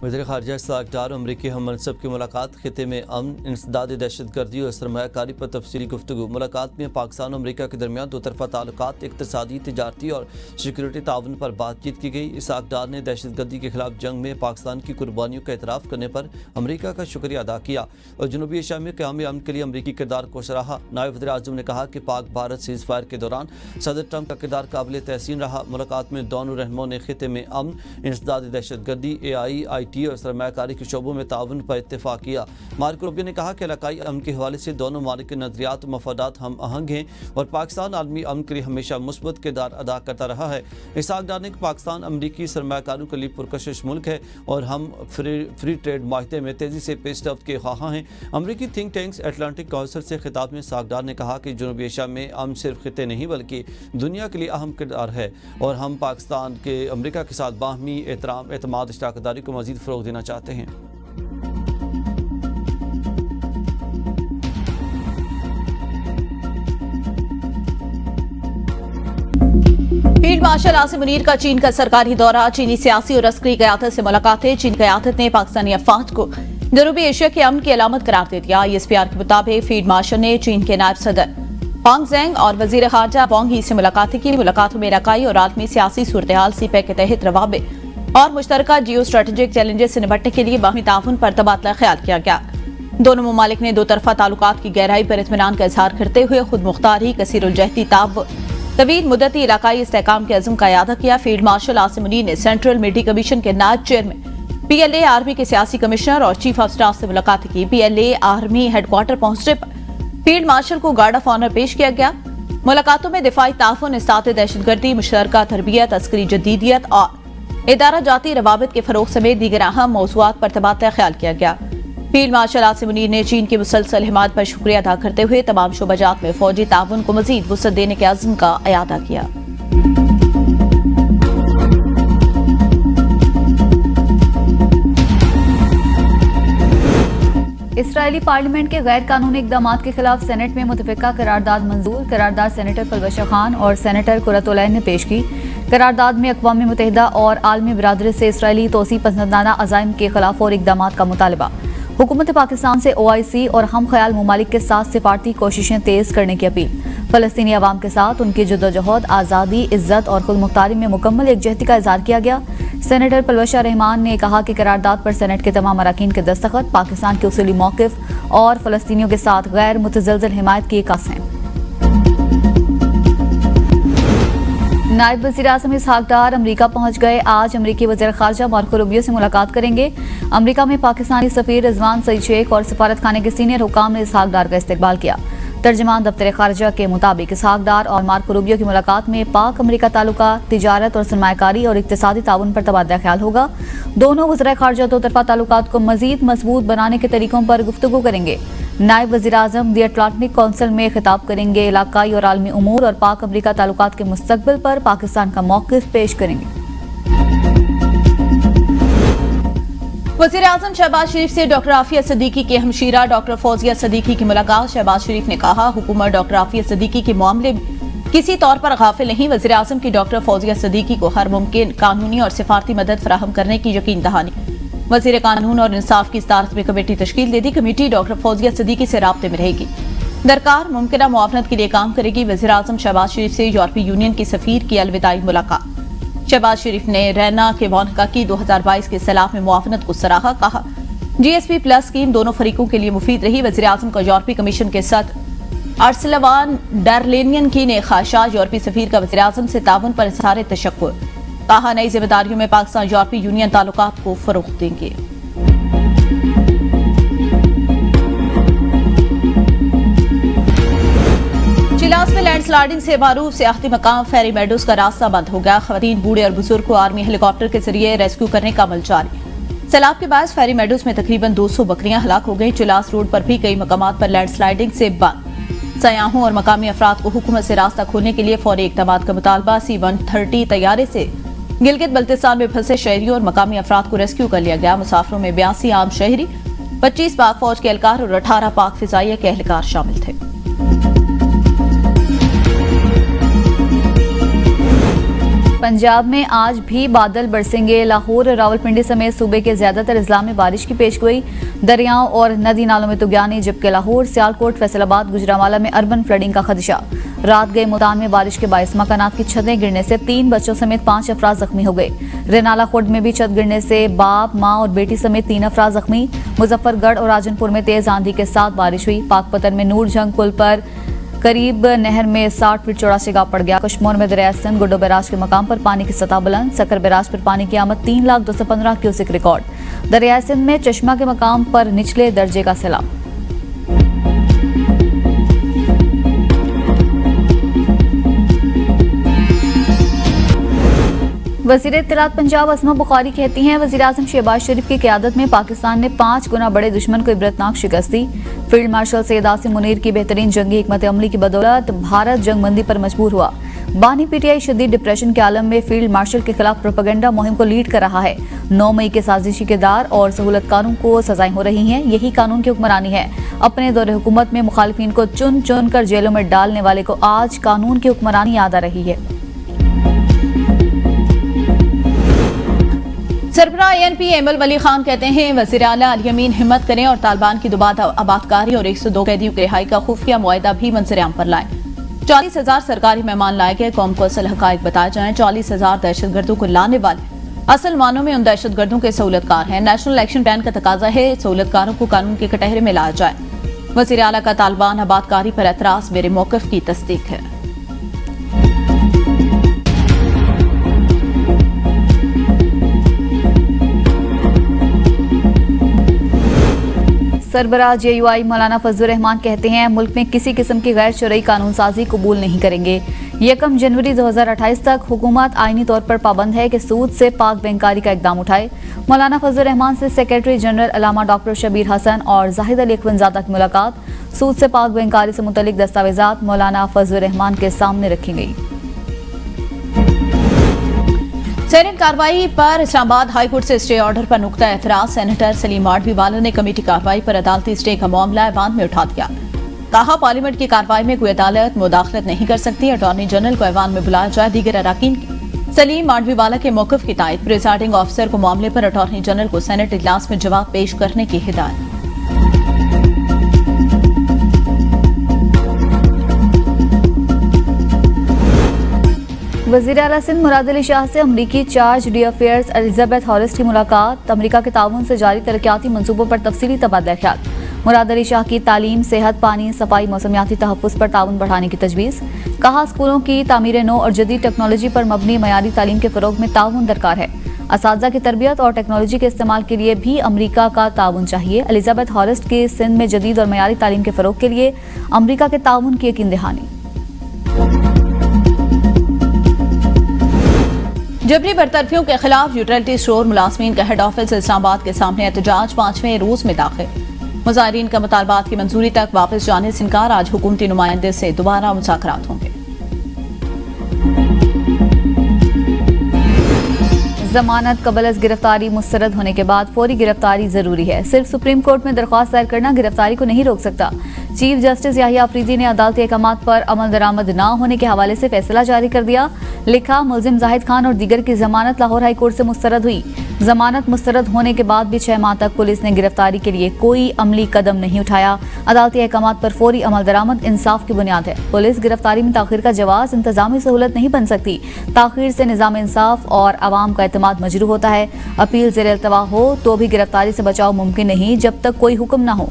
वज़ीर ख़ारजा इसहाक़ डार अमरीकी हम मनसब की मुलाकात खिते में अमन, इंसदादी दहशतगर्दी और सरमायाकारी पर तफसीली गुफ्तगू। मुलाकात में पाकिस्तान और अमरीका के दरमियान दो तरफ़ा ताल्लुकात, इक़्तिसादी, तिजारती और सिक्योरिटी ताउन पर बातचीत की गई। इसहाक़ डार ने दहशतगर्दी के खिलाफ जंग में पाकिस्तान की कुर्बानियों का एतराफ़ करने पर अमरीका का शुक्रिया अदा किया और जनूबी एशिया में क़याम अमन के लिए अमरीकी किरदार को सराहा। नायब वज़ीर आज़म ने कहा कि पाक भारत सीज़ फायर के दौरान सदर ट्रंप का किरदार काबिल तहसीन रहा। मुलाकात में दोनों रहनुमाओं ने खिते में अमन, इंसदादी दहशतगर्दी, AI, IT और सरमायाकारी के शोबों में ताउन पर इत्तेफाक किया। मार्को रूबियो ने कहा कि इलाकाई अमन के हवाले से दोनों ममालिक के नज़रियात और मफादात हम आहंग हैं और पाकिस्तान आलमी अमन के लिए हमेशा मुस्बत किरदार अदा करता रहा है। इसहाक़ डार ने पाकिस्तान अमरीकी सरमायाकारों के लिए पुरकशिश मुल्क है और हम फ्री ट्रेड माहदे में तेज़ी से पेशरफ्त के ख्वाहां हैं। अमरीकी थिंक टैंक्स एटलांटिक काउंसिल से खिताब में इसहाक़ डार ने कहा कि जनूबी एशिया में अमन सिर्फ खिते नहीं बल्कि दुनिया के लिए अहम किरदार है और हम पाकिस्तान के अमरीका के साथ बाहमी एहतराम, एतमाद, इश्तराकदारी को मज़ीद फ़रोग़ देना चाहते हैं। फील्ड मार्शल आसिम मुनीर का चीन का सरकारी दौरा, चीनी सियासी और अस्करी क़यादत से मुलाकातें। चीन क़यादत ने पाकिस्तानी अफवाज को जनूबी एशिया की अमन की अलामत करार दे दिया। ISPR के मुताबिक फील्ड मार्शल ने चीन के नायब सदर हांग ज़ेंग और वज़ीर ख़ारजा वांग ही से मुलाकातें की। मुलाकातों में इलाकाई और आलमी सियासी सूरत-ए-हाल, CPEC के तहत रवाबित और मुश्तरका जियो स्ट्रेटेजिक चैलेंजेस से निपटने के लिए बाहमी ताउन पर तबादला ख्याल किया गया। दोनों ममालिक ने दो तरफा ताल्लुकात की गहराई पर इत्मीनान का इजहार करते हुए खुद मुख्तारी, कसीरुल-जहती ताउन, तवील मुद्दती इलाकाई इस्तेहकाम के अज़्म का इयादा किया। फील्ड मार्शल आसिम मुनीर ने सेंट्रल मिलिट्री कमीशन के नायब चेयरमैन, PLA आर्मी के सियासी कमिश्नर और चीफ ऑफ स्टाफ से मुलाकात की। PLA आर्मी हेडक्वार्टर पहुंचने पर फील्ड मार्शल को गार्ड ऑफ ऑनर पेश किया गया। मुलाकातों में दिफाई ताउन, इस्ताते दहशतगर्दी, मुशतरका तरबियत, अस्करी जदीदियत और इदारा जाती रवाबित के फरोग समेत दीगर अहम मौज़ूआत पर तबादला ख्याल किया गया। फील्ड मार्शल आसिम मुनीर ने चीन की मुसलसल हिमायत पर शुक्रिया अदा करते हुए तमाम शोबाजात में फौजी ताउन को मजीद वुसअत देने के अज़्म का इयादा किया। इसराइली पार्लियामेंट के गैर कानूनी इक़दामात के खिलाफ सेनेट में मुतफ़िका करारदाद मंजूर। करारदाद सेनेटर पलवशा खान और सेनेटर कुरतुलैन ने पेश की। करारदाद में अक़वाम मुत्तहिदा और आलमी बिरादरी से इसराइली तोसी पसंदाना अज़ाइम के खिलाफ और इक़दामात का मुतालबा। हुकूमत पाकिस्तान से OIC और हम ख्याल ममालिक के साथ सिफारती कोशिशें तेज़ करने की अपील। फ़लस्तीनी अवाम के साथ उनकी जद्दोजहद, आज़ादी, इज़्ज़त और खुद मुख्तारी में मुकम्मल एकजहती का इज़हार किया गया। सेनेटर पलवशा रहमान ने कहा कि करारदाद पर सेनेट के तमाम अरकान के दस्तखत पाकिस्तान के उसूली मौक़िफ़ और फ़लस्तीनियों के साथ गैर मुतज़लज़ल हिमायत की एकस हैं। नायब वज़ीर आज़म इसहाक़ डार अमरीका पहुंच गए। आज अमरीकी वज़ीर ख़ारजा मार्को रूबियो से मुलाकात करेंगे। अमरीका में पाकिस्तानी सफ़ीर रिजवान सईद शेख और सफारत खाने के सीनियर हुकाम ने इसहाक़ डार का इस्तकबाल किया। तर्जमान दफ्तर ख़ारजा के मुताबिक इसहाक़ डार और मार्को रूबियो की मुलाकात में पाक अमरीका ताल्लुका, तिजारत और सरमायाकारी और इक़्तिसादी ताउन पर तबादला ख्याल होगा। दोनों वज़ीर ख़ारजा दो तरफ़ा ताल्लुकात को मज़ीद मजबूत बनाने के तरीकों पर गुफ्तगू करेंगे। नायब वज़ीर आज़म दी अटलांटिक काउंसिल में खिताब करेंगे। इलाकाई और आलमी उमूर और पाक अमरीका ताल्लुकात के मुस्तक़बिल पर पाकिस्तान का मौक़िफ़ पेश करेंगे। वज़ीर आज़म शहबाज शरीफ से डॉक्टर आफिया सिद्दीकी की हमशीरा डॉक्टर फौजिया सिद्दीकी की मुलाकात। शहबाज शरीफ ने कहा, हुकूमत डॉक्टर आफिया सिद्दीकी के मामले में किसी तौर पर गाफिल नहीं। वज़ीर आज़म की डॉक्टर फौजिया सिद्दीकी को हर मुमकिन कानूनी और सिफारती मदद फराहम करने की यकीन दहानी। वज़ीर कानून और इंसाफ की सदारत में कमेटी तश्कील दे दी। कमेटी डॉक्टर फौजिया सिद्दीकी से राब्ते में रहेगी, दरकार मुमकिना मुआवनत के लिए काम करेगी। वज़ीर आज़म शहबाज शरीफ से यूरोपीय यूनियन की सफीर की अलविदाई मुलाकात। शहबाज शरीफ ने रैना के वानका की 2022 के सैलाब में मुआवनत को सराहा। कहा, GSP+ स्कीम दोनों फरीकों के लिए मुफीद रही। वज़ीर आज़म का यूरोपीय कमीशन के साथ अर्सलवान डरलेनियन की ने ख़ाहिशात यूरोपीय सफीर का वज़ीर आज़म से ताउन पर इज़हार तशक्कुर। कहा, नई जिम्मेदारियों में पाकिस्तान यूरोपीय यूनियन ताल्लुकात को फ़रोग़ देंगे। चिलास में लैंडस्लाइडिंग से मारूफ सियाहती मकाम फेरी मेडोज का रास्ता बंद हो गया। खवातीन, बूढ़े और बुजुर्ग को आर्मी हेलीकॉप्टर के जरिए रेस्क्यू करने का अमल जारी। सैलाब के बाद फेरी मेडोज में तकरीबन 200 बकरियां हलाक हो गई। चिलास रोड पर भी कई मकामात पर लैंडस्लाइडिंग से बंद। सयाहों और मकामी अफराद को हुकूमत से रास्ता खोलने के लिए फौरी इक़दामात का मुतालबा। C-130 तैयारे से गिलगित बल्तिस्तान में फंसे शहरियों और मकामी अफराद को रेस्क्यू कर लिया गया। मुसाफिरों में 82 आम शहरी, 25 पाक फौज के एहलकार और 18 पाक फिजाइया के एहलकार शामिल थे। पंजाब में आज भी बादल बरसेंगे। लाहौर और रावलपिंडी समेत सूबे के ज्यादातर अजला में बारिश की पेशगोई। दरियाओं और नदी नालों में तुगयानी, जबकि लाहौर, सियालकोट, फैसलाबाद, गुजरांवाला में अर्बन फ्लडिंग का खदशा। रात गए मुल्तान में बारिश के बायस मकानात की छतें गिरने से 3 बच्चों समेत 5 अफराद जख्मी हो गए। रेनाला खुर्द में भी छत गिरने से बाप, मां और बेटी समेत 3 अफराद जख्मी। मुजफ्फरगढ़ और राजनपुर में तेज आंधी के साथ बारिश हुई। पाकपतन में नूर जंग पुल पर करीब नहर में 60 फीट चौड़ा सिगाव पड़ गया। कश्मोर में दरिया सिंध गुड्डो बैराज के मकाम पर पानी की सतह बुलंद। सकर बैराज पर पानी की आमद 3,215 क्यूसेक रिकॉर्ड। दरिया सिंध में चश्मा के मकाम पर निचले दर्जे का सैलाब। वज़ीर इत्तलात पंजाब असमा बुखारी कहती हैं, वज़ीर-ए-आज़म शहबाज शरीफ की क़यादत में पाकिस्तान ने 5 गुना बड़े दुश्मन को इबरतनाक शिकस्त दी। फील्ड मार्शल सैयद आसिम मुनीर की बेहतरीन जंगी हिकमत अमली की बदौलत भारत जंगबंदी पर मजबूर हुआ। बानी पीटीआई शदीद डिप्रेशन के आलम में फील्ड मार्शल के खिलाफ प्रोपेगेंडा मुहिम को लीड कर रहा है। 9 मई के साजिशी किरदार और सहूलतकारों को सजाएं हो रही हैं। यही कानून की हुक्मरानी है। अपने दौरे हुकूमत में मुखालिफिन को चुन चुन कर जेलों में डालने वाले को आज कानून की हुक्मरानी याद आ रही है। सरबराह ANP एमल वली खान कहते हैं, वज़ीर आला अल यमीन हिम्मत करें और तालिबान की दोबारा आबादकारी और 102 कैदियों की रिहाई का खुफिया मुआहिदा भी मंजर-ए-आम पर लाएं। 40,000 सरकारी मेहमान लाए गए, कौम को असल हकायक बताए जाएं। 40,000 दहशतगर्दों को लाने वाले असल मानों में उन दहशतगर्दों के सहूलतकार हैं। नेशनल इलेक्शन प्लान का तकाजा है सहूलतकारों को कानून के कटहरे में लाया जाए। वज़ीर आला का तालिबान आबादकारी पर एतराज मेरे मौक़िफ़ की तस्दीक है। सरबराह JUI मौलाना फजलुर रहमान कहते हैं, मुल्क में किसी किस्म की गैर शरई कानून साजी कबूल नहीं करेंगे। 1 जनवरी 2028 तक हुकूमत आईनी तौर पर पाबंद है कि सूद से पाक बैंकारी का इकदाम उठाए। मौलाना फजलुर रहमान से सेक्रेटरी जनरल अल्लामा डॉक्टर शबीर हसन और जाहिद अली अखवंजादा की मुलाकात। सूद से पाक बैंकारी से मुतल्लिक दस्तावेजात मौलाना फजलुर रहमान के सामने रखी गई। सेनेट कार्रवाई पर इस्लामाबाद हाईकोर्ट से स्टे ऑर्डर पर नुक्ता एतराज। सेनेटर सलीम माडवीवाला ने कमेटी कार्रवाई पर अदालती स्टे का मामला ऐवान में उठा दिया। कहा, पार्लियामेंट की कार्रवाई में कोई अदालत मुदाखलत नहीं कर सकती। अटॉर्नी जनरल को ऐवान में बुलाया जाए। दीगर अराकीन की सलीम माडवीवाला के मौक़िफ़ की तायद। प्रिजाइडिंग ऑफिसर को मामले पर अटॉर्नी जनरल को सेनेट इजलास में जवाब पेश करने की हिदायत। वज़ीर आला सिंध मुराद अली शाह से अमरीकी चार्ज डी अफेयर्स एलिजाबेथ हॉरिस की मुलाकात। अमरीका के ताउन से जारी तरक्याती मंसूबों पर तफसीली तबादला ख्याल। मुराद अली शाह की तालीम, सेहत, पानी, सफाई, मौसमियाती तहफ़्फ़ुज़ पर ताउन बढ़ाने की तजवीज़। कहा, स्कूलों की तामीर नौ और जदीद टेक्नोलॉजी पर मबनी मयारी तालीम के फ़रोग़ में ताउन दरकार है। असातिज़ा की तरबियत और टेक्नोलॉजी के इस्तेमाल के लिए भी अमरीका का ताउन चाहिए। एलिजाबेथ हॉरिस की सिंध में जदीद और मयारी तालीम के फ़रोग़ के लिए अमरीका के ताउन की यकीन दहानी। जबरी बरतरफियों के खिलाफ यूटिलिटी स्टोर मुलाजमीन का हेड ऑफिस इस्लामाबाद के सामने एहतजाज 5वें रोज में दाखिल। मुजाहिरीन का मुतालबात की मंजूरी तक वापस जाने से इनकार। आज हुकूमती नुमाइंदे से दोबारा मुज़ाकरात होंगे। जमानत कबल अज़ गिरफ्तारी मुस्तरद होने के बाद फौरी गिरफ्तारी जरूरी है। सिर्फ सुप्रीम कोर्ट में दरख्वास्त दायर करना गिरफ्तारी को नहीं रोक सकता। चीफ जस्टिस याहिया अफरीदी ने अदालती अहकामात पर अमल दरामद न होने के हवाले से फैसला जारी कर दिया। लिखा, मुलजिम जाहिद खान और दीगर की जमानत लाहौर हाई कोर्ट से मुस्तरद हुई। जमानत मुस्तरद होने के बाद भी 6 माह तक पुलिस ने गिरफ्तारी के लिए कोई अमली कदम नहीं उठाया। अदालती अहकामात पर फौरी अमल दरामद इंसाफ की बुनियाद है। पुलिस गिरफ्तारी में ताखीर का जवाब इंतजामी सहूलत नहीं बन सकती। ताखीर से निजाम इंसाफ और आवाम का एतमाद मजरूह होता है। अपील ज़ेर-ए-इल्तवा हो तो भी गिरफ्तारी से बचाव मुमकिन नहीं जब तक कोई हुक्म न हो।